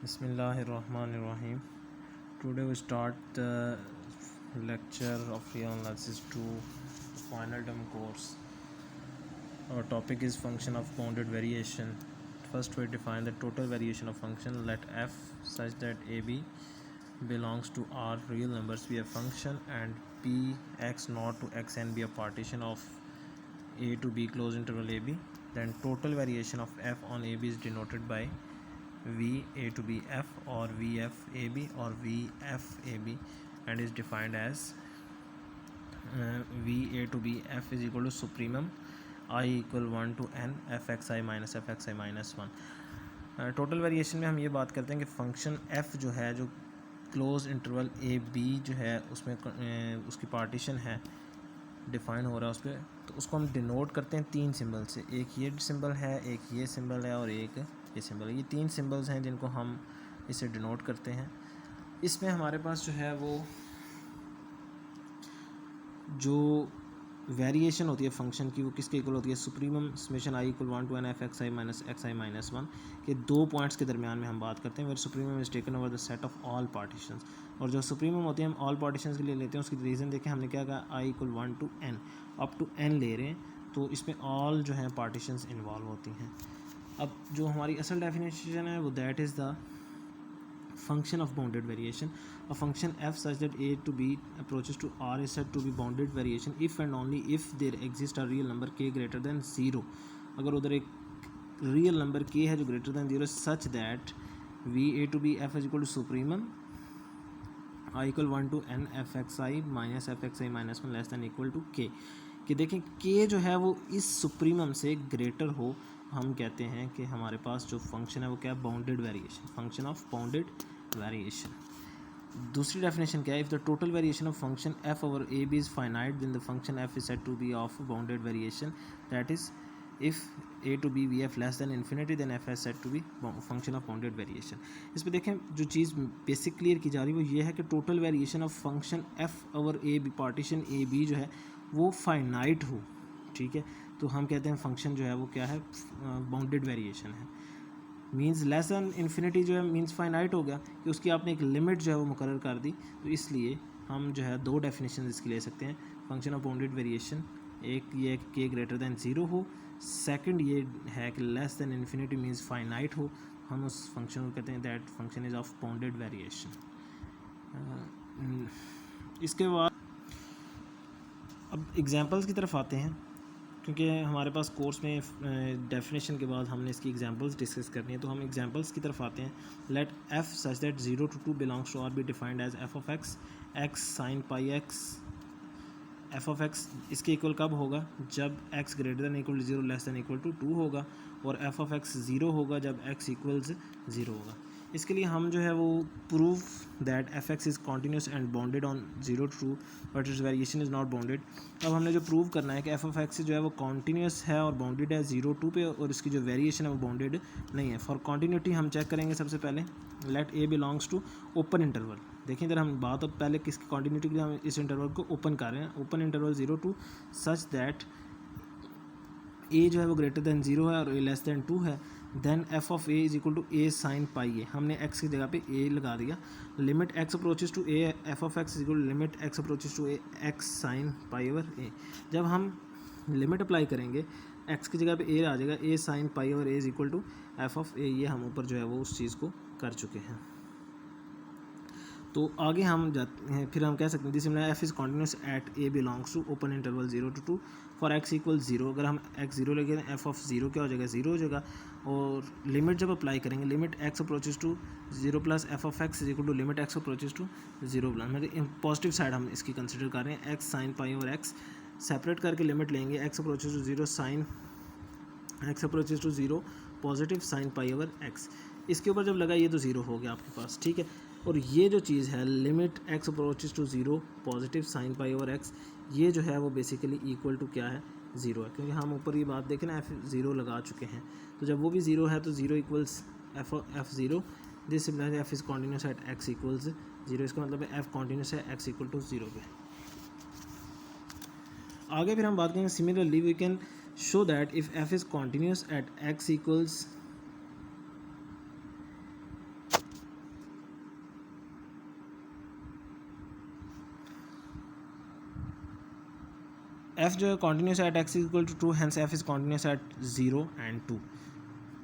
Bismillahirrahmanirrahim. Today we start the lecture of real analysis 2 final term course. Our topic is function of bounded variation. First we define the total variation of function. Let f such that ab belongs to R real numbers be a function and p x naught to xn be a partition of a to b close interval ab. Then total variation of f on ab is denoted by v a to b f or vf ab or vf ab and is defined as v a to b f is equal to supremum I equal 1 to n fxi minus fxi minus 1. Total variation में हम ये बात करते हैं कि function f जो है जो क्लोज इंटरवल ए बी जो है उसमें उसकी पार्टीशन है डिफाइन हो रहा है उस पर, तो उसको हम डिनोट करते हैं तीन सिंबल से. एक ये सिंबल है, एक ये सिंबल है और एक ये सिंबल है. ये तीन सिंबल्स हैं जिनको हम इसे डिनोट करते हैं. इसमें हमारे पास जो है वो जो वेरिएशन होती है फंक्शन की वो किसके इक्वल होती है, supremum summation I equal 1 to n f xi minus xi minus 1 के दो पॉइंट्स के दरमियान में हम बात करते हैं. Where supremum is taken over the set of all partitions. और जो सुप्रीमम होती है हम ऑल पार्टीशंस के लिए लेते हैं. उसकी रीज़न देखें, हमने क्या कहा, I equal 1 to n up to n ले रहे हैं, तो इसमें ऑल जो है पार्टीशंस इन्वॉल्व होती हैं. अब जो हमारी असल डेफिनेशन है वो that is the function of bounded variation. A function f such that a to b approaches to r is said to be bounded variation if and only if there exists a real number k greater than 0. अगर उधर एक real number k है जो greater than 0 such that v a to b f is equal to supremum i equal 1 to n f x i minus f x i minus 1 less than equal to k. कि देखें k जो है वो इस supremum से greater हो, हम कहते हैं कि हमारे पास जो फंक्शन है वो क्या है, bounded variation, function of bounded variation. दूसरी डेफिनेशन क्या है, if the total variation of function f over a b is finite then the function f is said to be of bounded variation. That is if a to b vf less than infinity then f is said to be function of bounded variation. इस पर देखें जो चीज़ basic clear की जा रही है वो ये है कि total variation of function f over a b partition a b जो है वो फाइनाइट हो. ठीक है, तो हम कहते हैं फंक्शन जो है वो क्या है, बाउंडेड वेरिएशन है. मींस लेस दैन इन्फिनिटी जो है मींस फाइनाइट हो गया कि उसकी आपने एक लिमिट जो है वो मुकर्रर कर दी. तो इसलिए हम जो है दो डेफिनेशन इसकी ले सकते हैं फंक्शन ऑफ बाउंडेड वेरिएशन. एक ये के ग्रेटर दैन 0 हो, सेकंड ये है कि less than infinity means finite हो. हम उस फंक्शन को कहते हैं that function is of bounded variation. इसके बाद अब एग्जांपल्स की तरफ आते हैं, क्योंकि हमारे पास कोर्स में डेफिनेशन के बाद हमने इसकी एग्जांपल्स डिस्कस करनी है, तो हम एग्जांपल्स की तरफ आते हैं. Let f such that 0 to 2 belongs to R be defined as f of x x sine pi x. F of x इसके इक्वल कब होगा, जब x greater than equal to 0 less than equal to 2 होगा, और F of x 0 होगा जब x equals 0 होगा. इसके लिए हम जो है वो prove that F x is continuous and bounded on 0 to 2 but it's variation is not bounded. अब हमने जो प्रूव करना है कि एफ ऑफ एक्स जो है वो कॉन्टीन्यूस है और बाउंडेड है 0 2 पे, और इसकी जो वेरिएशन है वो बाउंडेड नहीं है. फॉर कॉन्टीन्यूटी हम चेक करेंगे सबसे पहले. Let a belongs to open interval. देखिए इधर हम बात अब पहले किसकी कॉन्टीन्यूटी के लिए हम इस इंटरवल को ओपन कर रहे हैं. ओपन इंटरवल 0 2 सच दैट ए जो है वो ग्रेटर दैन 0 है और ए लेस दैन 2 है. Then f of a is equal to a sine pi a. हमने एक्स की जगह पे ए लगा दिया. Limit x approaches to a f of x is equal to limit x approaches to a x sine pi over a. जब हम limit apply करेंगे x की जगह पे ए आ जाएगा, a sine pi over a is equal to f of a. ये हम ऊपर जो है वो उस चीज़ को कर चुके हैं. तो आगे हम जाते हैं, फिर हम कह सकते हैं this f is continuous at a belongs to open interval 0 to 2 for x equal 0. अगर हम एक्स 0 लेंगे तो एफ ऑफ 0 क्या हो जाएगा, 0 हो जाएगा. और लिमिट जब अप्लाई करेंगे limit x approaches to 0 plus f of x is equal to limit x approaches to 0 plus, मतलब पॉजिटिव साइड हम इसकी कंसिडर कर रहे हैं. एक्स साइन पाई और एक्स सेपरेट करके लिमिट लेंगे. X approaches to 0 sine x approaches to 0 positive sine pi over x. इसके ऊपर जब लगाइए तो 0 हो गया आपके पास. ठीक है, और ये जो चीज़ है limit x approaches to 0 positive sine pi over x, ये जो है वो बेसिकली इक्वल टू क्या है, 0 है. क्योंकि हम ऊपर ये बात देखें ना एफ 0 लगा चुके हैं, तो जब वो भी 0 है तो 0 equals f 0. This similar f is continuous at x equals 0. इसका मतलब है एफ कॉन्टीन्यूस है एक्स इक्वल टू 0 पे. आगे फिर हम बात करेंगे similarly we can show that if F is continuous at x equals f जो है continuous at x is equal to 2, hence f is continuous at 0 and 2।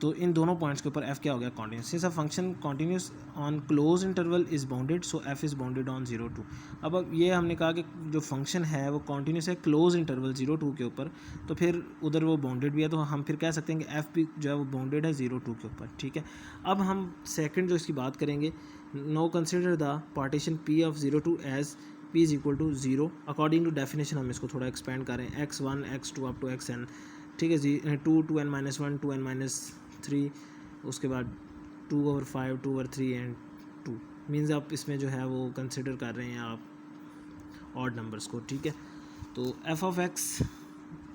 तो इन दोनों पॉइंट्स के ऊपर एफ़ क्या हो गया, continuous. Since a function continuous on close interval is bounded, so F is bounded on 0 2। अब ये हमने कहा कि जो फंक्शन है वो कॉन्टीन्यूस है क्लोज इंटरवल 0 2 के ऊपर, तो फिर उधर वो बाउंडेड भी है, तो हम फिर कह सकते हैं कि एफ़ भी जो है वो बाउंडेड है 0 2 के ऊपर, ठीक है। अब हम सेकेंड जो इसकी बात करेंगे, now consider the partition p of 0 2 as p is equal to 0 according to definition. हम इसको थोड़ा एक्सपेंड करें, x1 x2 up to xn, ठीक है, 2 2n - 1 2n - 3, उसके बाद 2/5 2/3 एंड 2 मीन्स आप इसमें जो है वो कंसिडर कर रहे हैं आप ऑड नंबर्स को, ठीक है। तो F of x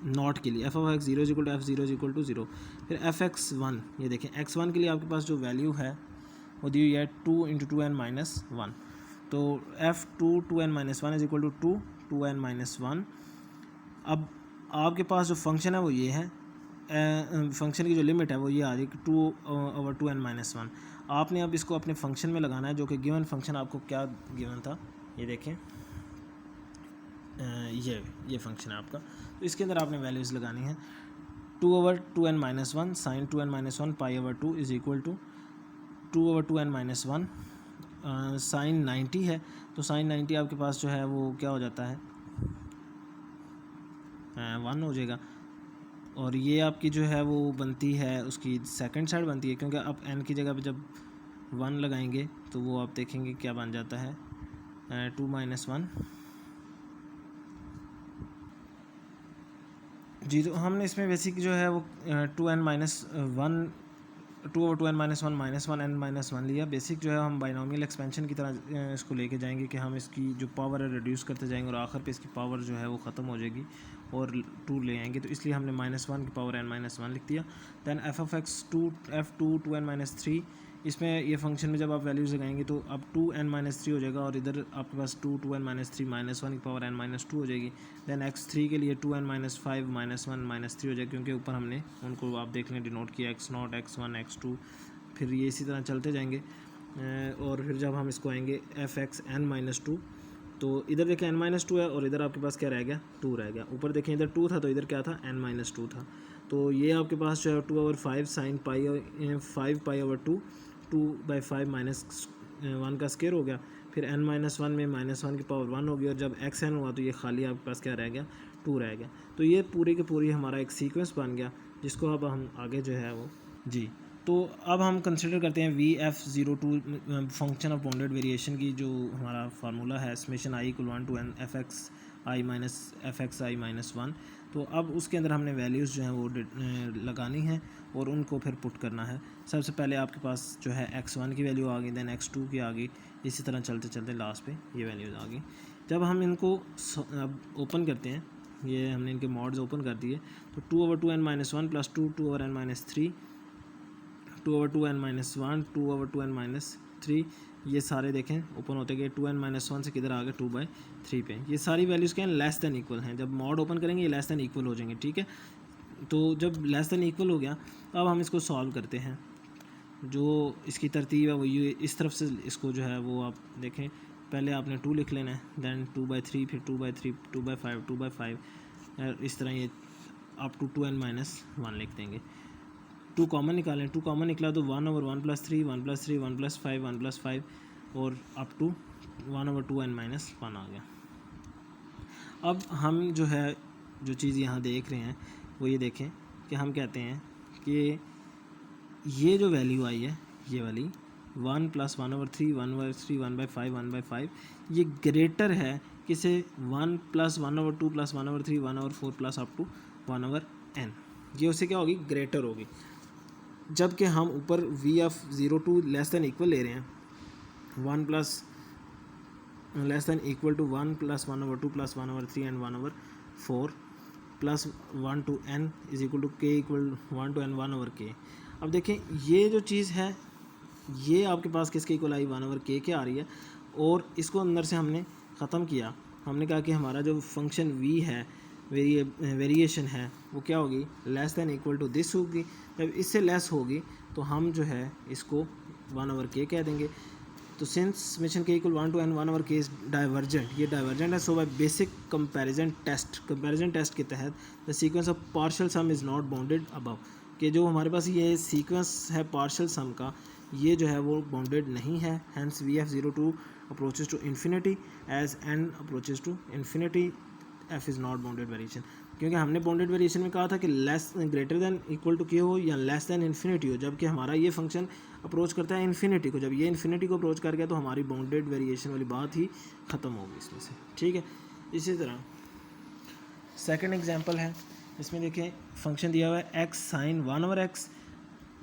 naught लिए f of x 0 is equal to f 0 is equal to 0। फिर एफ एक्स 1, ये देखें x1 के लिए आपके पास जो वैल्यू है वो दी हुई है 2 × 2n - 1, तो f2 2n - 1 is equal to 2 2n - 1। अब आपके पास जो फंक्शन है वो ये है, फंक्शन की जो लिमिट है वो ये आ रही है 2/2n - 1। आपने अब इसको अपने फंक्शन में लगाना है, जो कि गिवन फंक्शन आपको क्या गिवन था, ये देखें, ये फंक्शन है आपका। तो इसके अंदर आपने वैल्यूज़ लगानी है, 2/2n - 1 sin 2n - 1 π/2 is equal to 2/2n - 1 sine 90 है, तो साइन 90 आपके पास जो है वो क्या हो जाता है, 1 हो जाएगा। और ये आपकी जो है वो बनती है, उसकी सेकंड साइड बनती है, क्योंकि आप n की जगह पे जब 1 लगाएंगे तो वो आप देखेंगे क्या बन जाता है, 2 - 1 जी। तो हमने इसमें बेसिक जो है वो 2n - 1 2/2n - 1 -1n - 1 लिया। बेसिक जो है हम बाइनोमियल एक्सपेंशन की तरह इसको लेके जाएंगे कि हम इसकी जो पावर है रिड्यूस करते जाएंगे और आखिर पे इसकी पावर जो है वो ख़त्म हो जाएगी और 2 ले आएंगे, तो इसलिए हमने -1 की पावर n - 1 लिख दिया। Then F of x f2 2n - 3, इसमें ये फंक्शन में जब आप वैल्यूज़ लगाएंगे तो अब 2n - 3 हो जाएगा, और इधर आपके पास 2n - 3 -1 की पावर n - 2 हो जाएगी। दैन x3 के लिए 2n - 5 -1 - 3 हो जाएगा, क्योंकि ऊपर हमने उनको आप देख लें डिनोट किया x0 x1 x2, फिर ये इसी तरह चलते जाएंगे। और फिर जब हम इसको आएंगे एफ एक्स n - 2, तो इधर देखें n - 2 है और इधर आपके पास क्या रह गया, 2 रह गया। ऊपर देखें इधर 2 था तो इधर क्या था, n - 2 था। तो ये आपके पास जो है 2/5 sin 5 π/2 2/5 -1 का स्क्वायर हो गया। फिर n - 1 में -1 की पावर 1 होगी, और जब xn हुआ तो ये खाली आपके पास क्या रह गया, 2 रह गया। तो ये पूरी की पूरी हमारा एक सीक्वेंस बन गया, जिसको अब हम आगे जो है वो जी। तो अब हम कंसिडर करते हैं VF02 function of bounded variation की जो हमारा फार्मूला है, summation i = 1 to n fxi - fxi - 1। तो अब उसके अंदर हमने वैल्यूज़ जो हैं वो लगानी है और उनको फिर पुट करना है। सबसे पहले आपके पास जो है x1 की वैल्यू आ गई, दैन x2 की आ गई, इसी तरह चलते चलते लास्ट पे ये वैल्यूज़ आ गई। जब हम इनको अब ओपन करते हैं, ये हमने इनके मॉड्स ओपन कर दिए, तो 2/2n - 1 + 2 2/n - 3 2/2n - 1 2/2n - 3, ये सारे देखें ओपन होते गए। 2n - 1 से किधर आ गए, 2/3 पे। ये सारी वैल्यूज़ क्या हैं, लेस दैन इक्वल हैं। जब मॉड ओपन करेंगे ये लेस दैन इक्वल हो जाएंगे, ठीक है। तो जब लेस दैन इक्वल हो गया तो अब हम इसको सॉल्व करते हैं। जो इसकी तरतीब है वो ये इस तरफ से इसको जो है वो आप देखें, पहले आपने 2 लिख लेना है, दैन 2/3, फिर 2/3 2/5 2/5, इस तरह ये अप टू 2n - 1 लिख देंगे। 2 कॉमन निकालें, 2 कॉमन निकला तो 1/1 + 3 1 + 3 1 + 5 1 + 5 और अप टू 1/2n - 1 आ गया। अब हम जो है जो चीज़ यहाँ देख रहे हैं वो ये देखें कि हम कहते हैं कि ये जो वैल्यू आई है, ये वाली 1 + 1/3 1/3 1/5 1/5, ये ग्रेटर है किसे, 1 + 1/2 + 1/3 1/4 प्लस अप टू 1/n, ये उससे क्या होगी, ग्रेटर होगी। जबकि हम ऊपर VF02 लेस दैन इक्वल ले रहे हैं, 1 + less than equal to 1 + 1/2 + 1/3 and 1/4 plus 1 to n is equal to k = 1 to n 1/k। अब देखें ये जो चीज़ है ये आपके पास किसके इक्वल आई, 1/k के आ रही है, और इसको अंदर से हमने ख़त्म किया। हमने कहा कि हमारा जो फंक्शन v है, वेरिएशन है, वो क्या होगी, less than equal to this होगी। जब इससे लेस होगी तो हम जो है इसको 1/k कह देंगे। तो सिंस समेशन के इक्वल 1 to n 1 ओवर के इज डाइवर्जेंट, ये डाइवर्जेंट है, सो बाय बेसिक कंपैरिजन टेस्ट के तहत the sequence of partial some is not bounded above, कि जो हमारे पास ये सीक्वेंस है पार्शियल सम का, ये जो है वो बाउंडेड नहीं है। Hence VF02 approaches to infinity as n approaches to infinity, f is not bounded variation, क्योंकि हमने बाउंडेड वेरिएशन में कहा था कि less greater than equal to के हो या लेस दैन इन्फिनिटी हो, जबकि हमारा ये फंक्शन अप्रोच करता है इन्फिनिटी को। जब ये इन्फिनिटी को अप्रोच कर गया तो हमारी बाउंडेड वेरिएशन वाली बात ही ख़त्म होगी इसमें से, ठीक है। इसी तरह सेकंड एग्जांपल है, इसमें देखें फंक्शन दिया हुआ है x sine 1 over x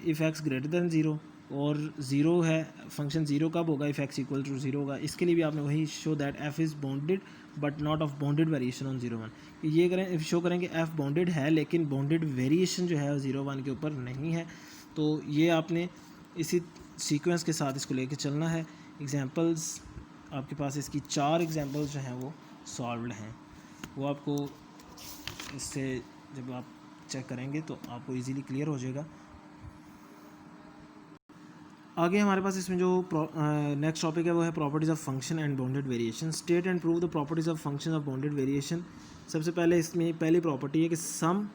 if x greater than 0, और 0 है, फंक्शन 0 कब होगा, इफ़ x इक्वल टू 0 होगा। इसके लिए भी आपने वही show that f is bounded but not of bounded variation on 0 1, ये करें शो करेंगे f बाउंडेड है लेकिन बाउंडेड वेरिएशन जो है 0 1 के ऊपर नहीं है। तो ये आपने इसी सीक्वेंस के साथ इसको लेके चलना है। एग्जांपल्स आपके पास इसकी 4 एग्जांपल्स जो हैं वो सॉल्व्ड हैं, वो आपको इससे जब आप चेक करेंगे तो आपको इजीली क्लियर हो जाएगा। आगे हमारे पास इसमें जो नेक्स्ट टॉपिक है वो है properties of function and bounded variation. State and prove the properties of function of bounded variation. सबसे पहले इसमें पहली प्रॉपर्टी है कि सम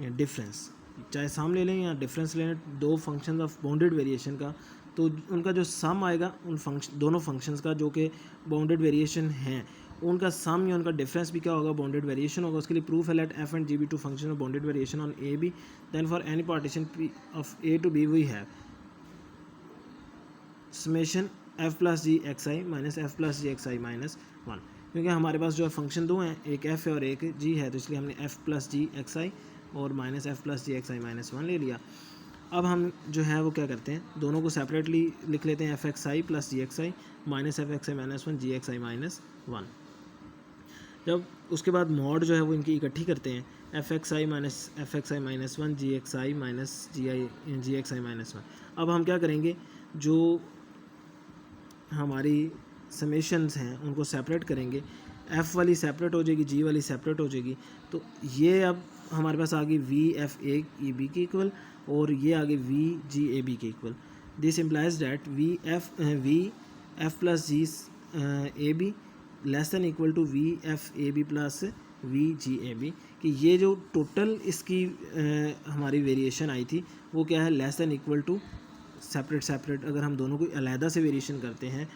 या डिफरेंस, चाहे सम ले लें या डिफरेंस ले लें, दो फंक्शन ऑफ बाउंडेड वेरिएशन का, तो उनका जो सम आएगा उन दोनों फंक्शंस का जो कि बाउंडेड वेरिएशन हैं, उनका सम या उनका डिफरेंस भी क्या होगा, बाउंडेड वेरिएशन होगा। उसके लिए प्रूफ है let f and g be two function of bounded variation on a b, then for any partition p of a to b we have summation f plus ji x I minus f plus ji x I minus 1, क्योंकि हमारे पास जो है function दो हैं, एक f है और एक g है, तो इसलिए हमने f प्लस जी एक्स आई और माइनस एफ प्लस जी एक्स आई माइनस 1 ले लिया। अब हम जो है वो क्या करते हैं, दोनों को सेपरेटली लिख लेते हैं, एफ एक्स आई प्लस जी एक्स आई माइनस एफ एक्स आई माइनस 1 जी एक्स आई माइनस 1। जब उसके बाद मॉड जो है वो इनकी इकट्ठी करते हैं, एफ एक्स आई माइनस एफ एक्स आई माइनस 1 जी एक्स आई माइनस जी एक्स आई माइनस 1। अब हम क्या करेंगे, जो हमारी समेशंस हैं उनको सेपरेट करेंगे, f वाली सेपरेट हो जाएगी, g वाली सेपरेट हो जाएगी, तो ये अब हमारे पास आ गई v F a e b के इक्वल और ये आ गई वी जी ए बी के equal. This implies that v f plus g a b less than equal to V F A b plus v g a B, कि ये जो total इसकी हमारी वेरिएशन आई थी वो क्या है, less than equal to separate अगर हम दोनों को अलहदा से वेरिएशन करते हैं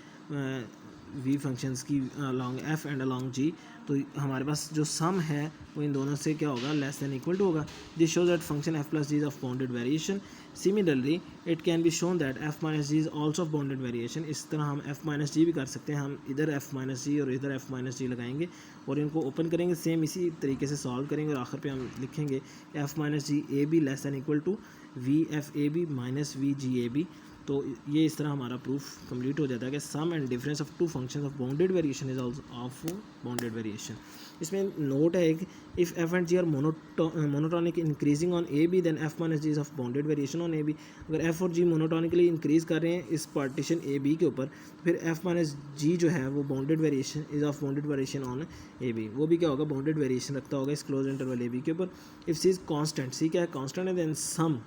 वी फंक्शंस की along f and along g, तो हमारे पास जो सम है वो इन दोनों से क्या होगा, लेस देन इक्वल टू होगा। This shows that function f plus g is of bounded variation. Similarly it can be shown that f minus g is also of bounded variation. इस तरह हम एफ माइनस जी भी कर सकते हैं, हम इधर एफ माइनस जी और इधर एफ माइनस जी लगाएंगे और इनको ओपन करेंगे, सेम इसी तरीके से सॉल्व करेंगे और आखिर पे हम लिखेंगे f minus g a b less than equal to V F A b minus v g a b. तो ये इस तरह हमारा प्रूफ कंप्लीट हो जाता है कि sum and difference of two functions of bounded variation is also of bounded variation. इसमें नोट है एक, if f and g are monotonic increasing on A b then f minus g is of bounded variation on A b. अगर f और g monotonically increase कर रहे हैं इस partition a B के ऊपर, तो फिर एफ माइनस जी जो है वो bounded variation is of bounded variation on A B, वो भी क्या होगा, बाउंडेड वेरिएशन रखता होगा इस क्लोज इंटरवल ए बी के ऊपर। इफ सी इज कॉन्स्टेंट, सी क्या है, कॉन्स्टेंट है, देन सम,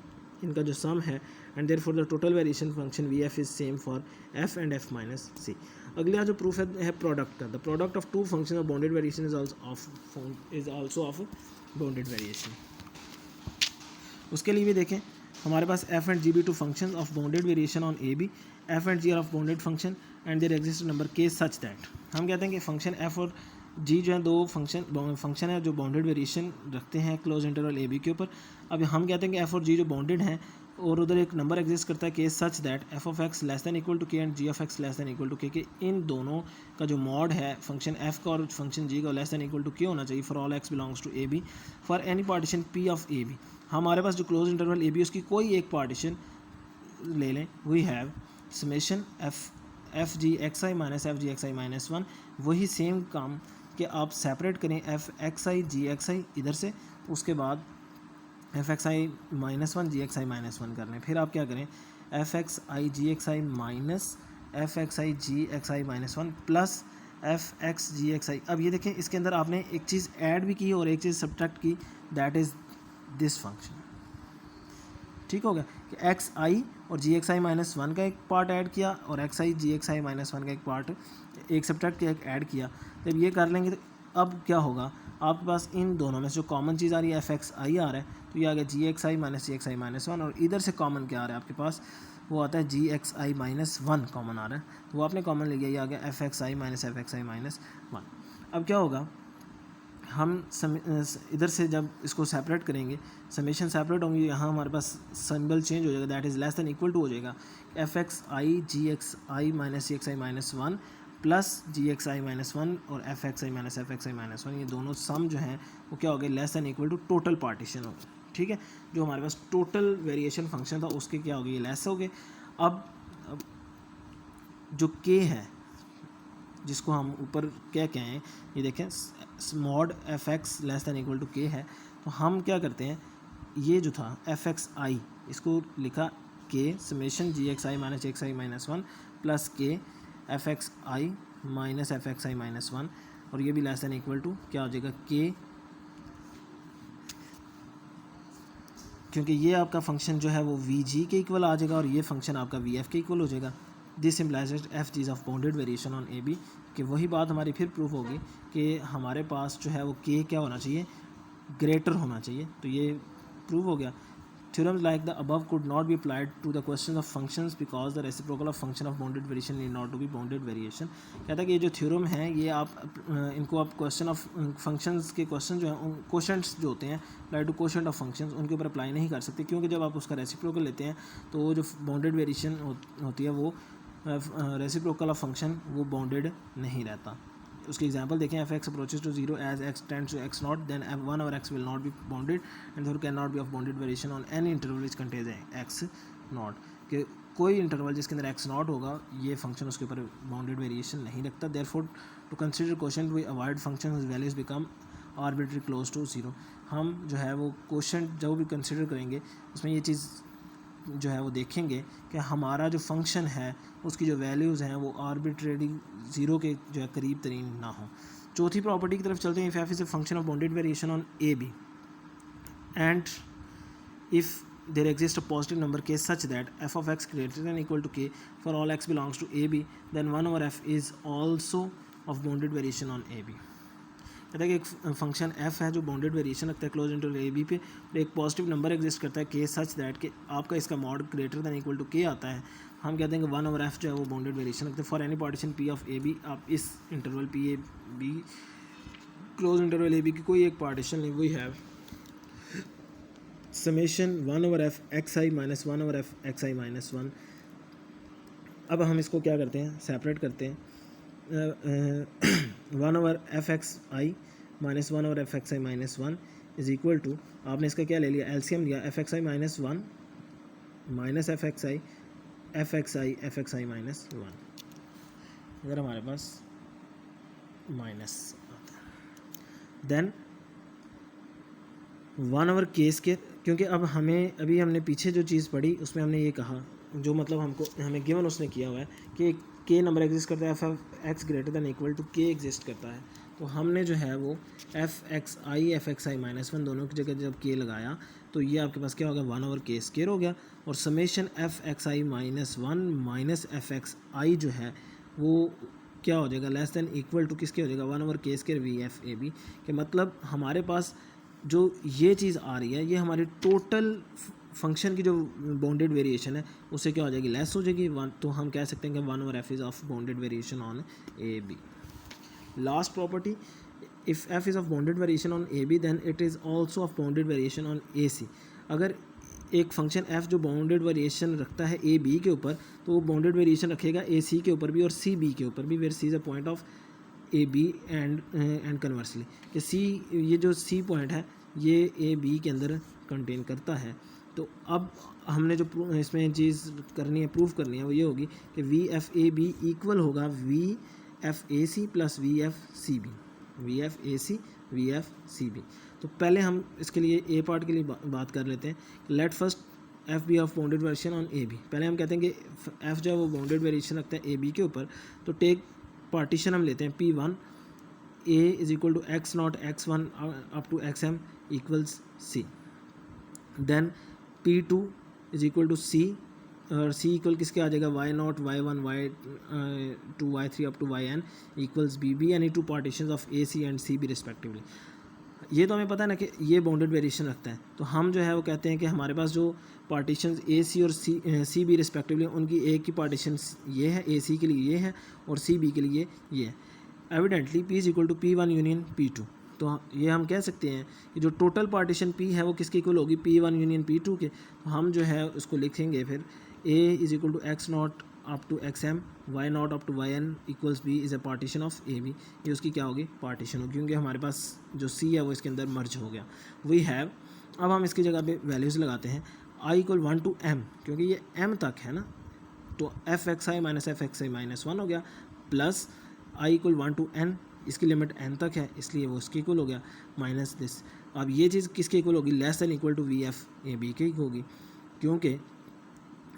इनका जो सम है, and therefore the total variation function v f is same for f and f minus c. अगला जो प्रूफ है प्रोडक्ट का, the product of two function of bounded variation is also of bounded variation. उसके लिए भी देखें, हमारे पास f and g be two function of bounded variation on A b, f and g are of bounded function and there exist number k such that, हम कहते हैं कि फंक्शन एफ और जी जो है दो फंक्शन है जो बाउंडेड वेरिएशन रखते हैं क्लोज इंटरवल ए बी के ऊपर। अब हम कहते हैं कि एफ और जी जो बाउंडेड हैं और उधर एक नंबर एग्जिस्ट करता है k such that f of x less than equal to k and g of x less than equal to k, कि इन दोनों का जो मॉड है फंक्शन एफ का और फंक्शन जी का लेस दैन इक्वल टू के होना चाहिए for all x belongs to a b for any partition p of A b. हमारे पास जो क्लोज इंटरवल ए बी उसकी कोई एक पार्टीशन ले लें, we have summation f g x I minus F g x I minus 1। वही same काम कि आप सेपरेट करें f x I ji x i इधर से, उसके बाद एफ एक्स आई माइनस 1 जी एक्स आई माइनस 1 करने, फिर आप क्या करें एफ एक्स आई जी एक्स आई माइनस एफ एक्स आई जी एक्स आई minus 1 plus f x g x आई। अब ये देखें, इसके अंदर आपने एक चीज़ ऐड भी की और एक चीज़ सब्ट्रैक्ट की, दैट इज़ दिस फंक्शन। ठीक हो गया कि एक्स आई और जी एक्स आई माइनस वन का एक पार्ट ऐड किया और एक्स आई जी एक्स आई माइनस वन का एक पार्ट एक सब्ट्रैक्ट किया, एक ऐड किया। जब ये कर लेंगे तो अब क्या होगा, आपके पास इन दोनों में से जो कॉमन चीज़ आ रही है एफ एक्स आई आ रहा है, तो ये आ गया जी एक्स आई माइनस जी एक्स आई माइनस वन, और इधर से कॉमन क्या आ रहा है आपके पास, वो आता है जी एक्स आई माइनस वन कॉमन आ रहा है, तो वो आपने कॉमन ले लिया, ये आ गया एफ एक्स आई माइनस एफ एक्स आई माइनस वन। अब क्या होगा, हम इधर से जब इसको सेपरेट करेंगे, समेशन सेपरेट होंगी, यहाँ हमारे पास सिंबल चेंज हो जाएगा, that is less than equal to हो जाएगा एफ एक्स आई जी एक्स आई माइनस सी एक्स आई माइनस वन प्लस जी एक्स आई माइनस वन और एफ एक्स आई माइनस एफ एक्स आई माइनस वन, ये दोनों सम जो हैं वो क्या हो गए, less than equal to total partition हो गए। ठीक है, जो हमारे पास टोटल वेरिएशन फंक्शन था उसके क्या हो गए, ये लेस हो गए। अब जो के है जिसको हम ऊपर क्या कहें, ये देखें स्मॉड f x less than equal to k है, तो हम क्या करते हैं, ये जो था एफ एक्स आई इसको लिखा के समेशन जी एक्स आई माइनस एक्स आई माइनस वन प्लस के एफ एक्स आई माइनस एफ एक्स आई माइनस वन, और ये भी लेस दैन इक्वल टू क्या हो जाएगा के, क्योंकि ये आपका फंक्शन जो है वो वी जी के इक्वल आ जाएगा और ये फंक्शन आपका वी एफ के इक्वल हो जाएगा। This implies F G of bounded variation on A B, कि वही बात हमारी फिर प्रूफ होगी कि हमारे पास जो है वो के क्या होना चाहिए, ग्रेटर होना चाहिए, तो ये प्रूव हो गया। Theorems like the above could not be applied to the questions of functions because the reciprocal of function of bounded variation need not to be bounded variation। कहता है कि ये जो थ्योरम है ये आप इनको आप क्वेश्चन ऑफ फंक्शंस के क्वेश्चन जो हैं क्वेश्चंस जो होते हैं apply to question of functions उनके ऊपर अप्लाई नहीं कर सकते, क्योंकि जब आप उसका रेसिप्रोकल लेते हैं तो वो जो बाउंडेड वेरिएशन होती है वो रेसिप्रोकल ऑफ फंक्शन वो बाउंडेड नहीं रहता। उसकी एग्जांपल देखें, f x approaches to zero as x tends to x not then f one और x will not be bounded and there can not be of bounded variation on any interval which contains x not, कि कोई interval जिसके अंदर x not होगा ये function उसके ऊपर bounded variation नहीं रखता। Therefore to consider question we avoid function values become arbitrary close to zero. हम जो है वो क्वेश्चन जो भी कंसिडर करेंगे उसमें ये चीज़ जो है वो देखेंगे कि हमारा जो फंक्शन है उसकी जो वैल्यूज़ हैं वो आर्बिट्रेरी ज़ीरो के जो है करीब तरीन ना हो। चौथी प्रॉपर्टी की तरफ चलते हैं, if F is a function of bounded variation on A B and if there exists a positive number k such that f of x greater than equal to k for all x belongs to ab, then 1 over f is also of bounded variation on ab। कहता है कि एक function f है जो bounded variation रखता है close interval A B पे, और एक पॉजिटिव नंबर एग्जिस्ट करता है k सच दैट कि आपका इसका mod greater than equal to k आता है, हम कहते हैं कि 1 ओवर f जो है वो बाउंडेड वेरिएशन रखते हैं for any partition p of A B. आप इस interval p A B close interval A B की कोई एक पार्टीशन नहीं, वही है समेशन 1 ओवर एफ एक्स आई माइनस 1 ओवर एफ एक्स आई माइनस 1। अब हम इसको क्या करते हैं, सेपरेट करते हैं, 1 over F x I minus 1 over F x I minus 1 is equal to, आपने इसका क्या ले लिया, एलसीएम लिया, F x I minus 1 minus F x I F x I minus 1, इधर हमारे पास माइनस आता है, देन 1 ओवर केस के, क्योंकि अब हमें अभी हमने पीछे जो चीज़ पढ़ी उसमें हमने ये कहा जो मतलब हमको हमें गिवन उसने किया हुआ है कि के नंबर एग्जिस्ट करता है F X greater than equal to K exist करता है, तो हमने जो है वो एफ एक्स आई माइनस 1 दोनों की जगह जब के लगाया तो ये आपके पास क्या हो गया, 1 ओवर के स्केयर हो गया, और समेशन एफ एक्स आई माइनस 1 माइनस एफ एक्स आई जो है वो क्या हो जाएगा, लेस दैन इक्वल टू किसके हो जाएगा, 1 over K square V F A B, के मतलब हमारे पास जो ये चीज़ आ रही है ये हमारी टोटल फंक्शन की जो बाउंडेड वेरिएशन है उससे क्या हो जाएगी, लेस हो जाएगी, तो हम कह सकते हैं कि 1 over f is of bounded variation on A b. Last property, if F is of bounded variation on A b then it is also of bounded variation on A c. अगर एक फंक्शन एफ जो bounded variation रखता है A B के ऊपर तो वो bounded variation रखेगा ए सी के ऊपर भी और सी बी के ऊपर भी, where C is a point of A B and conversely, कि सी ये जो सी पॉइंट है ये ए बी के अंदर कंटेन करता है। तो अब हमने जो इसमें चीज़ करनी है, प्रूफ करनी है, वो ये होगी कि v F A B equal होगा V F A C plus V F C b, v F A C V F C B. तो पहले हम इसके लिए ए पार्ट के लिए बात कर लेते हैं, let first F be of bounded variation on A B. पहले हम कहते हैं कि एफ जो है वो बाउंडेड वेरिएशन रखता है ए बी के ऊपर, तो टेक पार्टीशन हम लेते हैं P1 A is equal to x naught X one up to X M equals C, then P2 is equal to C, और सी इक्वल किसके आ जाएगा, Y naught Y one Y two Y three up to Y N equals B be any two partition of A C and C B respectively. ये तो हमें पता है ना कि ये बाउंडेड वेरिएशन रखता है, तो हम जो है वो कहते हैं कि हमारे पास जो पार्टीशन ए सी और सी बी रिस्पेक्टिवली, उनकी एक की पार्टीशन ये है, ए सी के लिए ये है और सी बी के लिए ये है। Evidently P is equal to P one union P two, तो ये हम कह सकते हैं कि जो टोटल पार्टीशन पी है वो किसके इक्वल होगी, P one union P two के। तो हम जो है उसको लिखेंगे फिर A is equal to x naught up to X M Y naught up to Y N equals B is a partition of A B. ये उसकी क्या होगी, पार्टीशन होगी, क्योंकि हमारे पास जो सी है वो इसके अंदर मर्ज हो गया। वी हैव, अब हम इसकी जगह पे वैल्यूज़ लगाते हैं, I equal one to M, क्योंकि ये एम तक है ना, तो एफ एक्स आई माइनस एफ एक्स आई माइनस वन हो गया, plus I equal one to N, इसकी लिमिट एन तक है इसलिए वो उसके इक्वल हो गया, माइनस दिस। अब ये चीज़ किसके इक्वल होगी, less than equal to V F A B के होगी, क्योंकि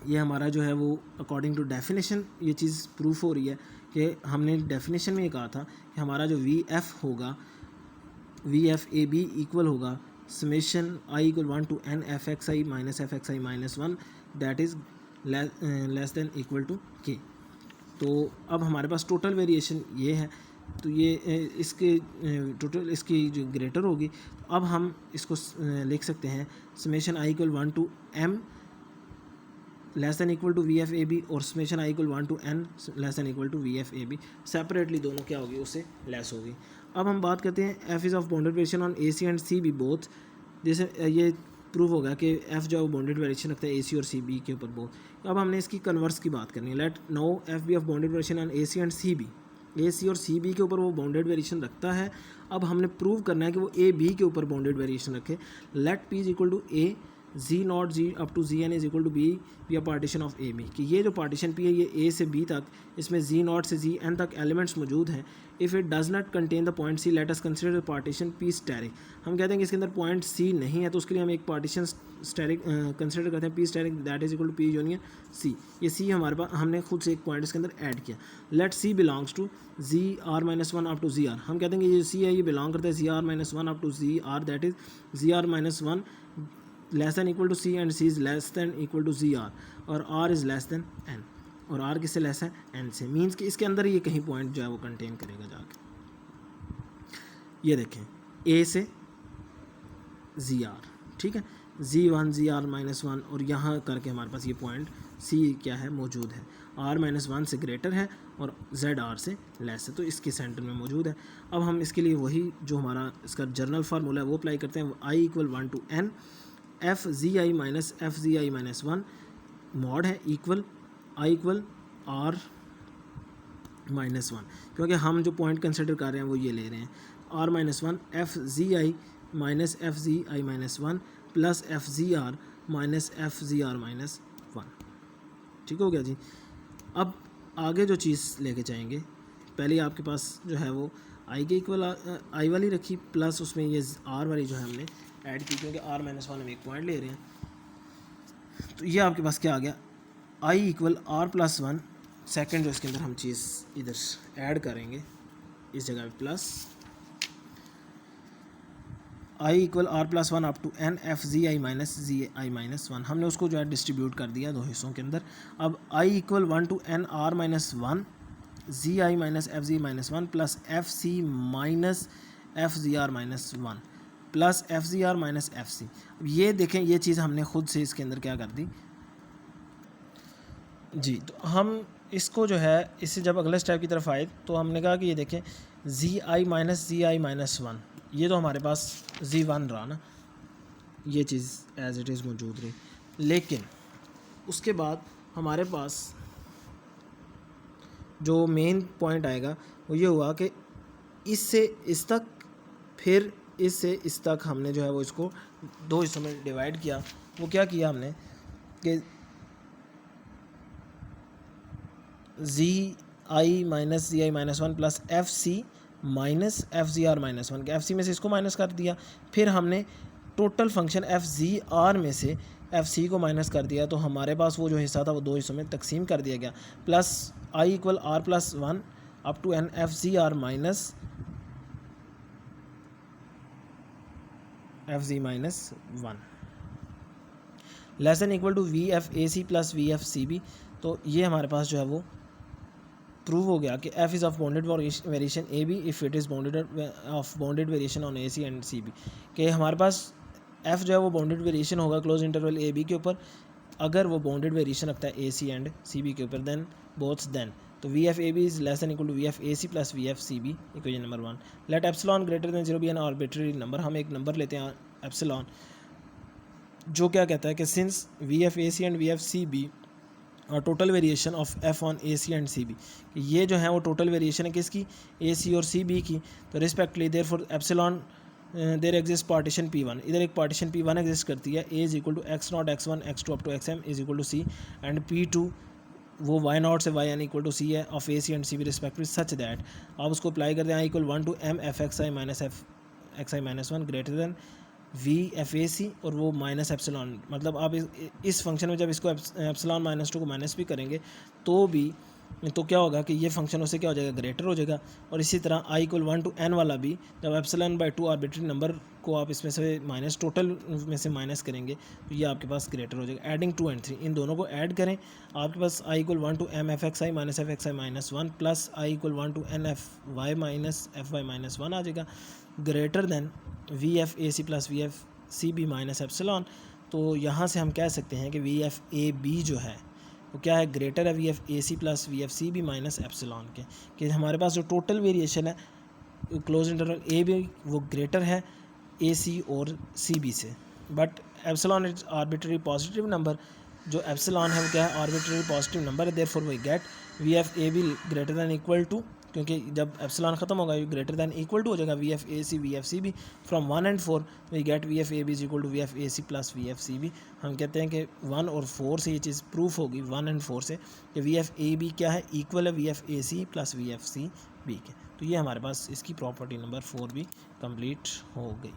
ये हमारा जो है वो अकॉर्डिंग टू डेफिनेशन ये चीज़ प्रूफ हो रही है कि हमने डेफिनेशन में ये कहा था कि हमारा जो वी एफ होगा, V F A B equal होगा summation I equal one to N F x I minus one, that is less than equal to के। तो अब हमारे पास टोटल वेरिएशन ये है, तो ये इसके टोटल इसकी जो ग्रेटर होगी, अब हम इसको लिख सकते हैं summation I equal one to M less than equal to V F A B और summation I equal one to N less than equal to V F A B, separately दोनों क्या होगी, उससे लेस होगी। अब हम बात करते हैं F is of bounded variation on A C and C B both, जैसे ये प्रूव होगा कि एफ जो है वो बाउंडेड वेरिएशन रखता है ए सी और सी बी के ऊपर बोथ। अब हमने इसकी कन्वर्स की बात करनी है, let no F be of bounded variation on A C and C B, A C और सी बी के ऊपर वो बाउंडेड वेरिएशन रखता है। अब हमने प्रूव करना है कि वो ए बी के ऊपर बाउंडेड वेरिएशन रखे। Let P is equal to A G naught G up to G N is equal to B be a partition of A B, कि ये जो पार्टीशन पी है ये ए से बी तक, इसमें जी नॉट से जी एन तक एलिमेंट्स मौजूद हैं। If it does not contain the point C let us consider the partition P asterisk. हम कहते हैं कि इसके अंदर पॉइंट सी नहीं है, तो उसके लिए हम एक पार्टीशन स्टेरिक कंसिडर करते हैं, P asterisk that is equal to P union C. ये सी हमारे पास हमने खुद से एक पॉइंट इसके अंदर ऐड किया। Let C belongs to G R minus one up to G R, हम कहते हैं कि ये सी है ये बिलोंग करता है G R minus one up to G R, that is G R minus one less than equal to C and C is less than equal to G R, और R is less than N, और R किससे less है, N से। Means कि इसके अंदर ये कहीं पॉइंट जो है वो कंटेन करेगा जाके। ये देखें ए से जी आर, ठीक है, G one G R minus one, और यहाँ करके हमारे पास ये पॉइंट सी क्या है मौजूद है, आर माइनस वन से ग्रेटर है और जेड आर से लेस है, तो इसके सेंटर में मौजूद है। अब हम इसके लिए वही जो हमारा इसका जर्नल फार्मूला है वो अप्लाई करते हैं, I equal one to N F G I minus one mod है equal I equal R minus one, क्योंकि हम जो पॉइंट कंसिडर कर रहे हैं वो ये ले रहे हैं, R minus one F G I minus one plus F G R minus one. ठीक हो गया जी। अब आगे जो चीज़ लेके जाएंगे, पहले आपके पास जो है वो आई के इक्वल आई वाली रखी, प्लस उसमें ये आर वाली जो है हमने ऐड की, क्योंकि आर माइनस वन हम एक पॉइंट ले रहे हैं। तो ये आपके पास क्या आ गया, I equal R plus one, second जो इसके अंदर हम चीज़ इधर ऐड करेंगे इस जगह पे plus I equal R plus one up to N F G I minus one, हमने उसको जो है डिस्ट्रीब्यूट कर दिया दो हिस्सों के अंदर। अब I equal one to N R minus one G I minus F G minus one plus F C minus F G R minus one plus F G R minus F C. अब ये देखें ये चीज़ हमने खुद से इसके अंदर क्या कर दी जी। तो हम इसको जो है इससे जब अगले स्टेप की तरफ आए तो हमने कहा कि ये देखें जी आई माइनस वन, ये तो हमारे पास जी वन रहा ना, ये चीज़ एज इट इज़ मौजूद रही। लेकिन उसके बाद हमारे पास जो मेन पॉइंट आएगा वो ये हुआ कि इससे इस तक, फिर इससे इस तक हमने जो है वो इसको दो हिस्सों में डिवाइड किया। वो क्या किया हमने कि G I minus one plus F C minus F G R minus one, F C में से इसको माइनस कर दिया, फिर हमने total function F G R में से एफ सी को माइनस कर दिया, तो हमारे पास वो जो हिस्सा था वो दो हिस्सों में तकसीम कर दिया गया। Plus I equal R plus one up to N F G R minus F G minus one. Less than equal to V F A C plus V F C B. तो ये हमारे पास जो है वो प्रूव हो गया कि F is of bounded variation A B if it is bounded of bounded variation on A C and C B, कि हमारे पास एफ जो है वो बाउंडेड वेरिएशन होगा क्लोज इंटरवल ए बी के ऊपर अगर वो बाउंडेड वेरिएशन रखता है A C and C B के ऊपर, देन बोथ देन। तो V F A B is less than equal to V F A C plus V F C B, equation number 1। Let epsilon greater than 0 be an arbitrary number. हम एक number लेते हैं epsilon, जो क्या कहता है कि since V F A C and V F C B और total variation of F on A C and C B, ये जो है वो टोटल वेरिएशन है किसकी, ए सी और सी बी की। तो respectively therefore epsilon there exist partition P1, इधर एक पार्टीशन P1 एग्जिस्ट करती है, A is equal to x naught X one X two up to X M is equal to C, and P2 वो Y naught से Y N equal to C है of A C and C B respectively such that आप उसको apply करते हैं I equal 1 to M F x I minus F x I minus one greater than V F A C और वो minus epsilon. मतलब आप इस function में जब इसको एप्सिलॉन माइनस टू को माइनस भी करेंगे तो क्या होगा कि ये फंक्शन उससे क्या हो जाएगा, ग्रेटर हो जाएगा। और इसी तरह आई इक्वल 1 टू एन वाला भी जब एप्सिलॉन बाई 2 आर्बिट्रेरी नंबर को आप इसमें से माइनस टोटल में से माइनस करेंगे तो ये आपके पास ग्रेटर हो जाएगा। एडिंग 2 and 3, इन दोनों को ऐड करें, आपके पास I equal 1 to M F x I minus F x I minus one plus I equal 1 to N F Y minus F Y minus one आ जाएगा, greater than V F A C plus V F C B minus epsilon. तो यहाँ से हम कह सकते हैं कि वी एफ ए बी जो है वो क्या है, ग्रेटर है V F A C plus V F C B minus epsilon के, कि हमारे पास जो टोटल वेरिएशन है क्लोज इंटरवल ए बी वो ग्रेटर है ए सी और सी बी से। But epsilon is arbitrary positive number, जो एप्सिलॉन है वो क्या है, आर्बिट्रेरी पॉजिटिव नंबर है, therefore we get V F A B greater than equal to, क्योंकि जब एप्सिलॉन खत्म होगा ये ग्रेटर दैन इक्वल टू हो जाएगा V F A C V F C B from 1 and 4 we get V F A B is equal to V F A C plus V F C B. हम कहते हैं कि 1 और 4 से ये चीज़ proof होगी, 1 and 4 से, कि वी एफ ए बी क्या है, इक्वल है V F A C plus V F C B के। तो ये हमारे पास इसकी प्रॉपर्टी नंबर 4 भी कंप्लीट हो गई।